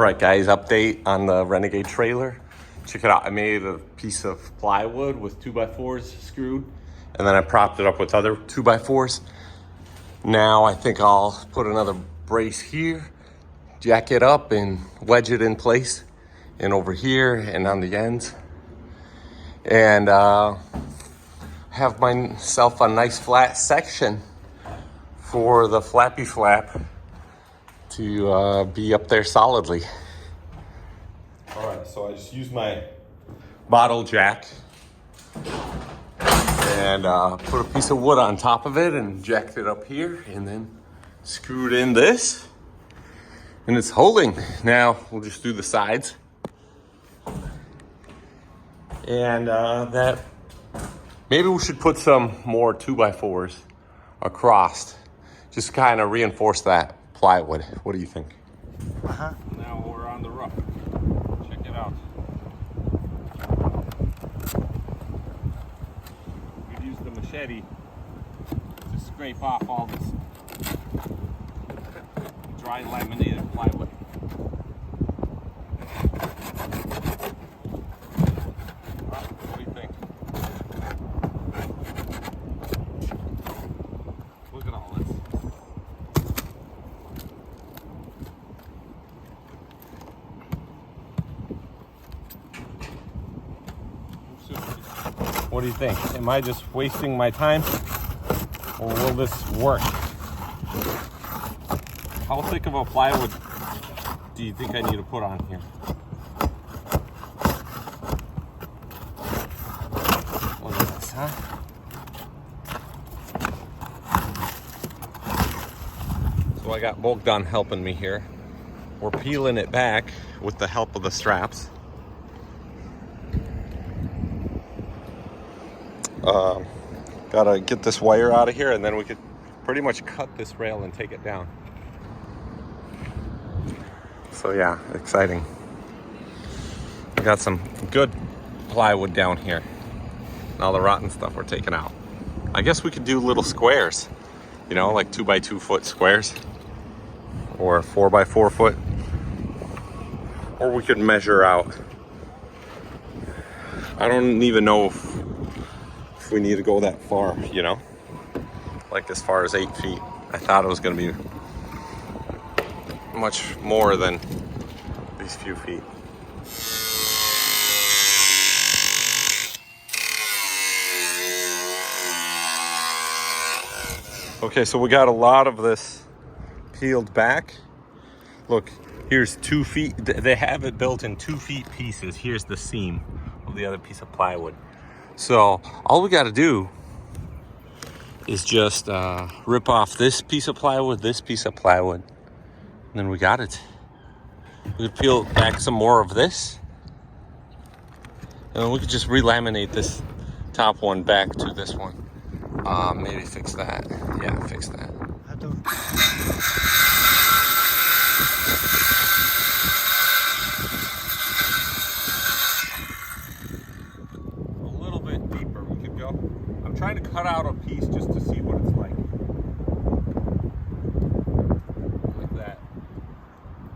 Alright guys, update on the Renegade trailer. Check it out, I made a piece of plywood with 2x4s screwed, and then I propped it up with other 2x4s. Now I think I'll put another brace here, jack it up and wedge it in place, and over here and on the ends. And have myself a nice flat section for the flappy flap to be up there solidly. All right, so I just used my bottle jack and put a piece of wood on top of it and jacked it up here and then screwed in this, and it's holding. Now we'll just do the sides. And that maybe we should put some more 2x4s across, just kind of reinforce that plywood. What do you think? Now we're on the roof. Check it out. We've used the machete to scrape off all this dry laminated plywood. What do you think? Look at all this. What do you think? Am I just wasting my time, or will this work? How thick of a plywood do you think I need to put on here? Look at this, huh? So I got Bogdan helping me here. We're peeling it back with the help of the straps. Gotta get this wire out of here, and then we could pretty much cut this rail and take it down. So yeah, exciting. We got some good plywood down here. And all the rotten stuff we're taking out. I guess we could do little squares, you know, like 2x2 foot squares, or 4x4 foot, or we could measure out. I don't even know if we need to go that far, you know, like as far as 8 feet. I thought it was going to be much more than these few feet. Okay, so we got a lot of this peeled back. Look, here's 2 feet. They have it built in 2 feet pieces. Here's the seam of the other piece of plywood. So all we got to do is just rip off this piece of plywood, this piece of plywood, and then we got it. We could peel back some more of this, and then we could just relaminate this top one back to this one. Maybe fix that. Yeah, fix that. I'm trying to cut out a piece just to see what it's like. Like that.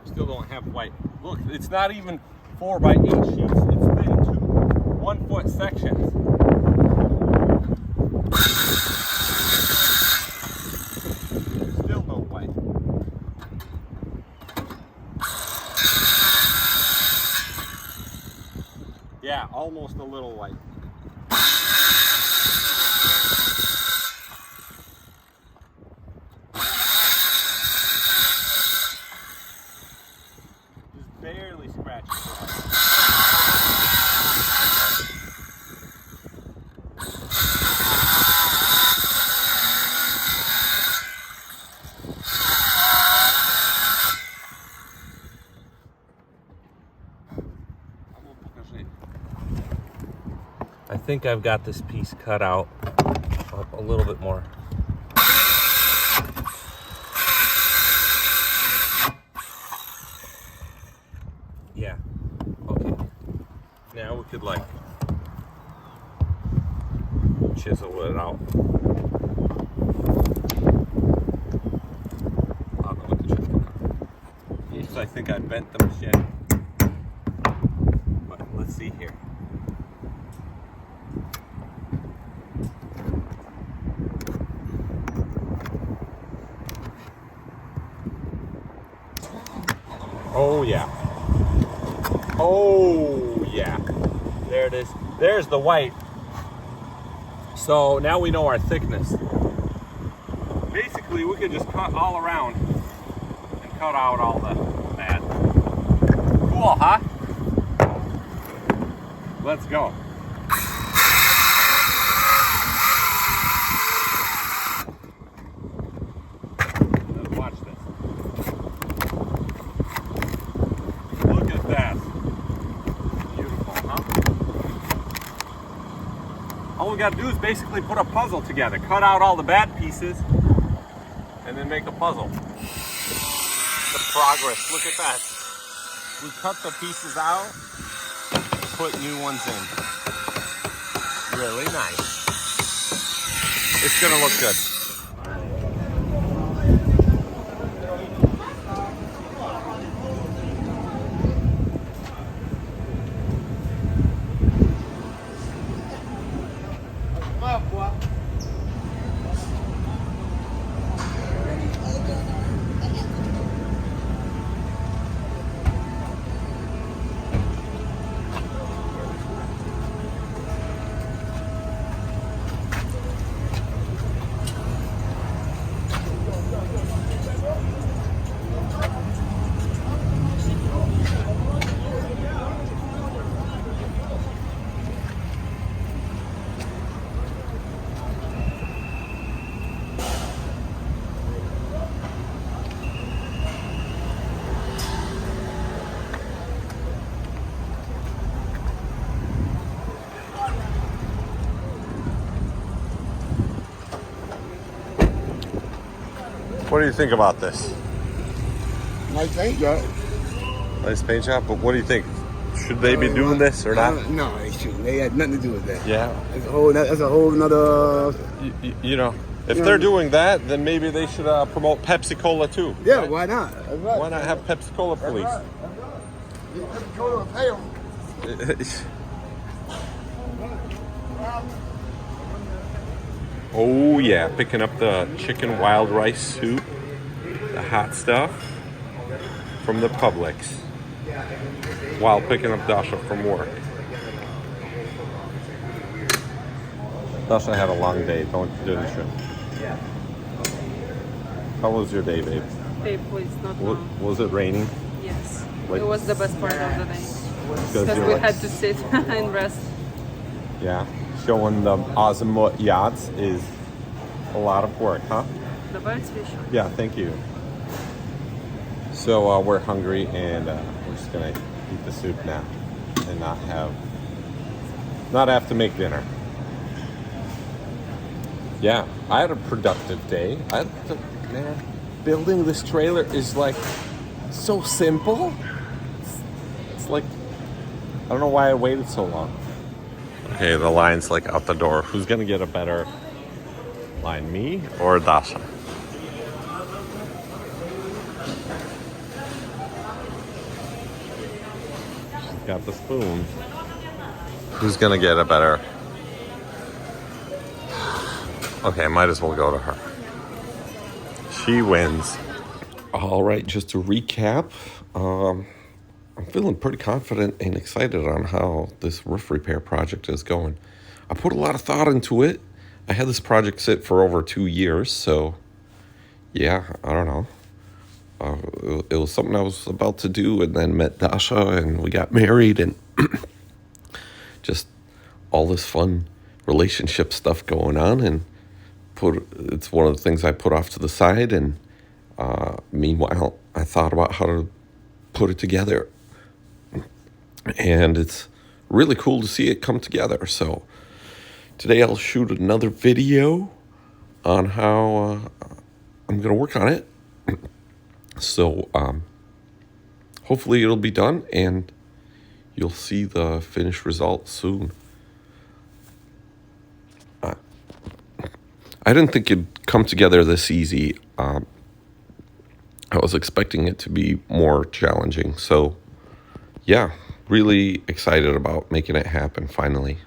Still don't have white. Look, it's not even 4x8 sheets. It's thin 2 1-foot sections. Still no white. Yeah, almost a little white. Barely scratching. I think I've got this piece cut out up a little bit more. Yeah, okay. Now we could like chisel it out. I think think I bent the machete. But let's see here. Oh yeah. Oh yeah. There it is. There's the white. So now we know our thickness. Basically, we could just cut all around and cut out all the bad. Cool, huh? Let's go. Let's watch this. Look at that. Beautiful, huh? All we gotta do is basically put a puzzle together. Cut out all the bad pieces and then make a puzzle. The progress, look at that. We cut the pieces out, put new ones in. Really nice. It's gonna look good. What do you think about this? Nice paint job. Nice paint job, but what do you think? Should they be doing this or not? No, they shouldn't. They had nothing to do with that. Yeah. That's a whole nother. You know, if they're doing that, then maybe they should promote Pepsi Cola too. Yeah, right? why not? That's right. Why not have Pepsi Cola police? That's right. Pepsi Cola will pay them. Oh yeah, picking up the chicken wild rice soup, the hot stuff from the Publix, while picking up Dasha from work. Dasha had a long day, didn't you? Yeah. How was your day, babe? Babe, please, not now. Was it raining? Yes. Like- It was the best part of the day. Because Because you're we like- had to sit and rest. Yeah, showing the Azimuth yachts is a lot of work, huh? The birds fish. Yeah, thank you. So we're hungry and we're just gonna eat the soup now and not have to make dinner. Yeah, I had a productive day. Man, building this trailer is like so simple. It's like, I don't know why I waited so long. Okay, the line's like out the door. Who's gonna get a better line, me or Dasha? She's got the spoon. Who's gonna get a better? Okay, might as well go to her. She wins. All right, just to recap, I'm feeling pretty confident and excited on how this roof repair project is going. I put a lot of thought into it. I had this project sit for over 2 years, so yeah, I don't know. It was something I was about to do, and then met Dasha, and we got married, and just all this fun relationship stuff going on, and it's one of the things I put off to the side, and meanwhile, I thought about how to put it together, and it's really cool to see it come together. So today I'll shoot another video on how I'm going to work on it. So hopefully it'll be done and you'll see the finished result soon. I didn't think it'd come together this easy. I was expecting it to be more challenging. So yeah, really excited about making it happen finally.